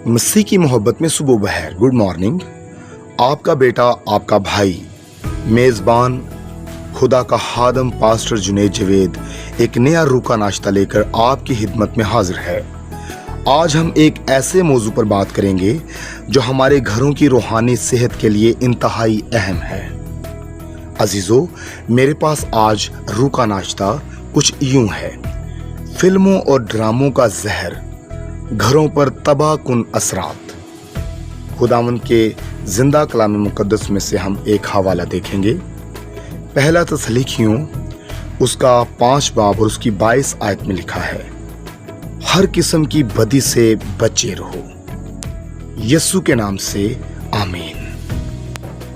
मसीह की मोहब्बत में सुबह बहर। Good morning. आपका बेटा, आपका भाई, मेज़बान खुदा का खादम पास्टर जुनैद जवेद एक नया रूह का नाश्ता लेकर आपकी खिदमत में हाजिर है। आज हम एक ऐसे मौजू पर बात करेंगे जो हमारे घरों की रूहानी सेहत के लिए इंतहाई अहम है। अजीजों, मेरे पास आज रूह का नाश्ता कुछ यूं है। फिल्मों और ड्रामों का जहर, घरों पर तबाहकुन असरात। खुदावंद के जिंदा कलाम मुकद्दस में से हम एक हवाला देखेंगे। पहला तसलीखियों उसका 5 बाब और उसकी 22 आयत में लिखा है, हर किस्म की बदी से बचे रहो, यस्सु के नाम से आमीन।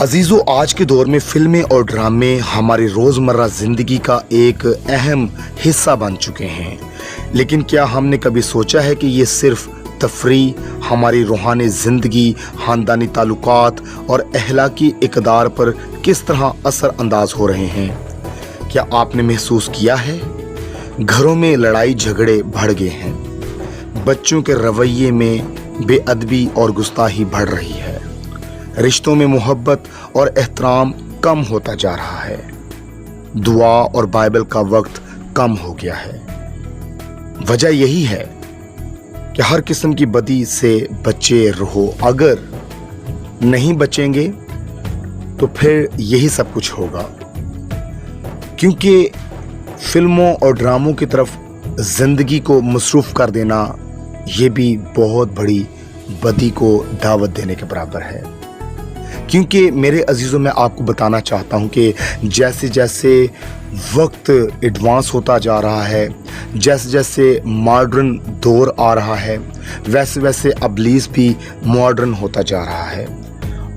अजीजों, आज के दौर में फिल्में और ड्रामे हमारी रोजमर्रा जिंदगी का एक अहम हिस्सा बन चुके हैं। लेकिन क्या हमने कभी सोचा है कि ये सिर्फ तफरी हमारी रूहानी जिंदगी, खानदानी ताल्लुकात और अहलाकी इक़दार पर किस तरह असर अंदाज हो रहे हैं? क्या आपने महसूस किया है घरों में लड़ाई झगड़े बढ़ गए हैं, बच्चों के रवैये में बेअदबी और गुस्ताखी बढ़ रही है, रिश्तों में मोहब्बत और एहतराम कम होता जा रहा है, दुआ और बाइबल का वक्त कम हो गया है। वजह यही है कि हर किस्म की बदी से बचे रहो। अगर नहीं बचेंगे तो फिर यही सब कुछ होगा, क्योंकि फिल्मों और ड्रामों की तरफ जिंदगी को मसरूफ कर देना ये भी बहुत बड़ी बदी को दावत देने के बराबर है। क्योंकि मेरे अजीज़ों, मैं आपको बताना चाहता हूं कि जैसे जैसे वक्त एडवांस होता जा रहा है, जैसे जैसे मॉडर्न दौर आ रहा है, वैसे वैसे इब्लीस भी मॉडर्न होता जा रहा है।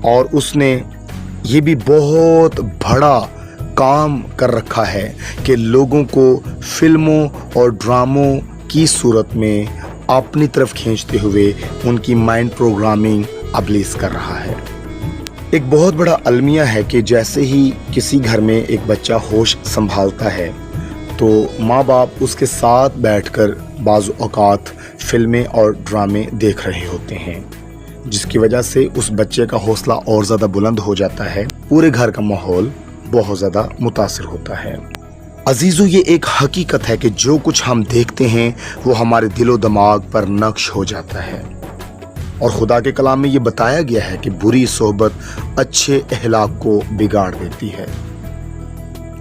और उसने ये भी बहुत बड़ा काम कर रखा है कि लोगों को फिल्मों और ड्रामों की सूरत में अपनी तरफ खींचते हुए उनकी माइंड प्रोग्रामिंग इब्लीस कर रहा है। एक बहुत बड़ा अलमिया है कि जैसे ही किसी घर में एक बच्चा होश संभालता है तो माँ बाप उसके साथ बैठकर बाज़ औक़ात फिल्में और ड्रामे देख रहे होते हैं, जिसकी वजह से उस बच्चे का हौसला और ज़्यादा बुलंद हो जाता है, पूरे घर का माहौल बहुत ज़्यादा मुतासिर होता है। अजीज़ों, ये एक हकीकत है कि जो कुछ हम देखते हैं वो हमारे दिलो दिमाग पर नक्श हो जाता है। और खुदा के कलाम में ये बताया गया है कि बुरी सोहबत अच्छे अहलाक को बिगाड़ देती है,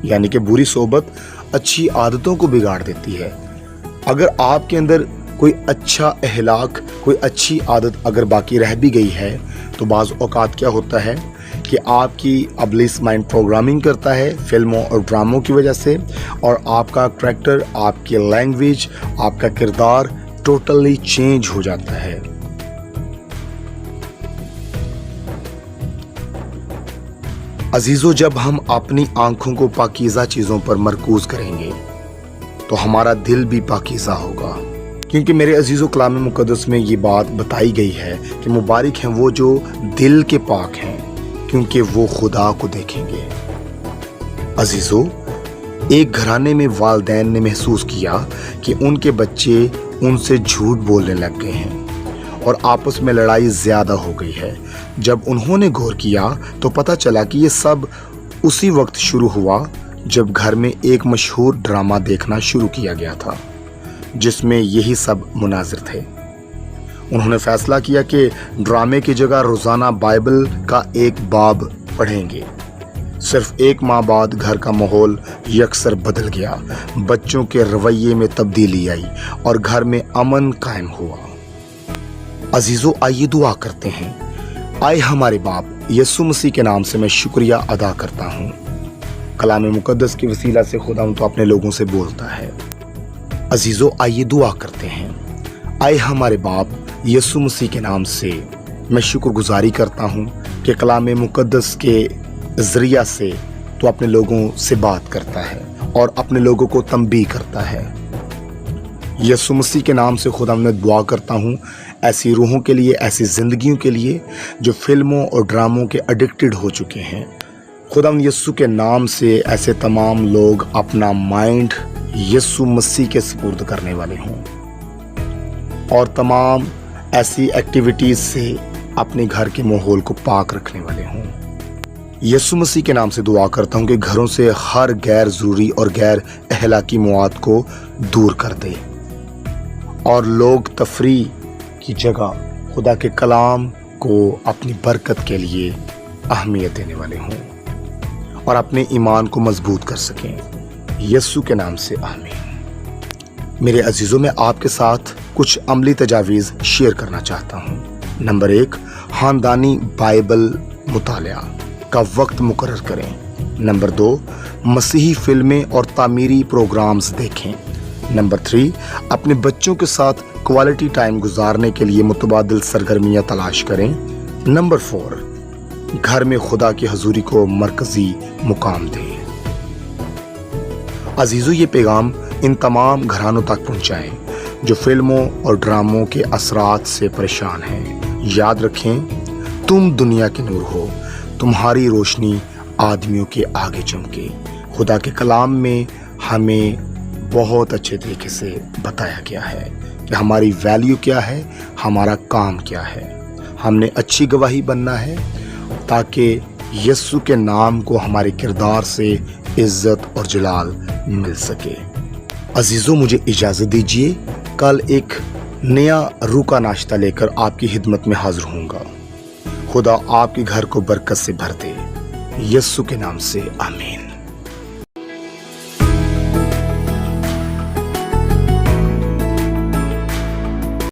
यानी कि बुरी सोहबत अच्छी आदतों को बिगाड़ देती है। अगर आपके अंदर कोई अच्छा अहलाक, कोई अच्छी आदत अगर बाकी रह भी गई है तो बाज़ औक़ात क्या होता है कि आपकी इब्लीस माइंड प्रोग्रामिंग करता है फिल्मों और ड्रामों की वजह से, और आपका करैक्टर, आपकी लैंग्वेज, आपका किरदार टोटली चेंज हो जाता है। अजीजों, जब हम अपनी आंखों को पाकीज़ा चीज़ों पर मरकूज करेंगे तो हमारा दिल भी पाकीज़ा होगा। क्योंकि मेरे अजीज़ों, कलाम मुकद्दस में ये बात बताई गई है कि मुबारक हैं वो जो दिल के पाक हैं, क्योंकि वो खुदा को देखेंगे। अजीजों, एक घराने में वालिदैन ने महसूस किया कि उनके बच्चे उनसे झूठ बोलने लग गए हैं और आपस में लड़ाई ज़्यादा हो गई है। जब उन्होंने गौर किया तो पता चला कि ये सब उसी वक्त शुरू हुआ जब घर में एक मशहूर ड्रामा देखना शुरू किया गया था, जिसमें यही सब मुनाजिर थे। उन्होंने फैसला किया कि ड्रामे की जगह रोज़ाना बाइबल का एक बाब पढ़ेंगे। सिर्फ एक माह बाद घर का माहौल यकसर बदल गया, बच्चों के रवैये में तब्दीली आई और घर में अमन कायम हुआ। अजीजों, आइए दुआ करते हैं। आए हमारे बाप, यस्सु मसीह के नाम से मैं शुक्रिया अदा करता हूँ। कलाम मुकद्दस की वसीला से खुदा तो अपने लोगों से बोलता है। अजीजों, आइए दुआ करते हैं। आए हमारे बाप, यस्सु मसीह के नाम से मैं शुक्रगुजारी करता हूँ कि कलाम मुकद्दस के ज़रिया से तो अपने लोगों से बात करता है और अपने लोगों को तंबीह करता है। यस्सु मसीह के नाम से खुदा मैं दुआ करता हूँ ऐसी रूहों के लिए, ऐसी ज़िंदगियों के लिए जो फिल्मों और ड्रामों के एडिक्टेड हो चुके हैं। खुदा यस्सु के नाम से ऐसे तमाम लोग अपना माइंड यस्सु मसीह के सुपुर्द करने वाले हों और तमाम ऐसी एक्टिविटीज़ से अपने घर के माहौल को पाक रखने वाले हों। यीशु मसीह के नाम से दुआ करता हूँ कि घरों से हर गैर ज़रूरी और गैर अखलाकी मवाद को दूर कर दे और लोग तफरी की जगह खुदा के कलाम को अपनी बरकत के लिए अहमियत देने वाले हों और अपने ईमान को मजबूत कर सकें। यीशु के नाम से आमीन। मेरे अजीज़ों, मैं आपके साथ कुछ अमली तजावीज़ शेयर करना चाहता हूँ। नंबर 1, ख़ानदानी बाइबल मुतालिया का वक्त मुकर्रर करें। नंबर 2, मसीही फिल्में और तामीरी प्रोग्राम्स देखें। नंबर 3, अपने बच्चों के साथ क्वालिटी टाइम गुजारने के लिए मुतबादिल सरगर्मियाँ तलाश करें। नंबर 4, घर में खुदा की हजूरी को मरकजी मुकाम दें। अजीज़ों, ये पैगाम इन तमाम घरानों तक पहुँचाएँ जो फिल्मों और ड्रामों के असरात से परेशान हैं। याद रखें, तुम दुनिया के नूर हो, तुम्हारी रोशनी आदमियों के आगे चमके। खुदा के कलाम में हमें बहुत अच्छे तरीके से बताया गया है कि हमारी वैल्यू क्या है, हमारा काम क्या है। हमने अच्छी गवाही बनना है ताकि यीशु के नाम को हमारे किरदार से इज्जत और जलाल मिल सके। अजीज़ों, मुझे इजाज़त दीजिए। कल एक नया रूह का नाश्ता लेकर आपकी खिदमत में हाजिर होऊंगा। खुदा आपके घर को बरकत से भर दे। यीशु के नाम से आमीन।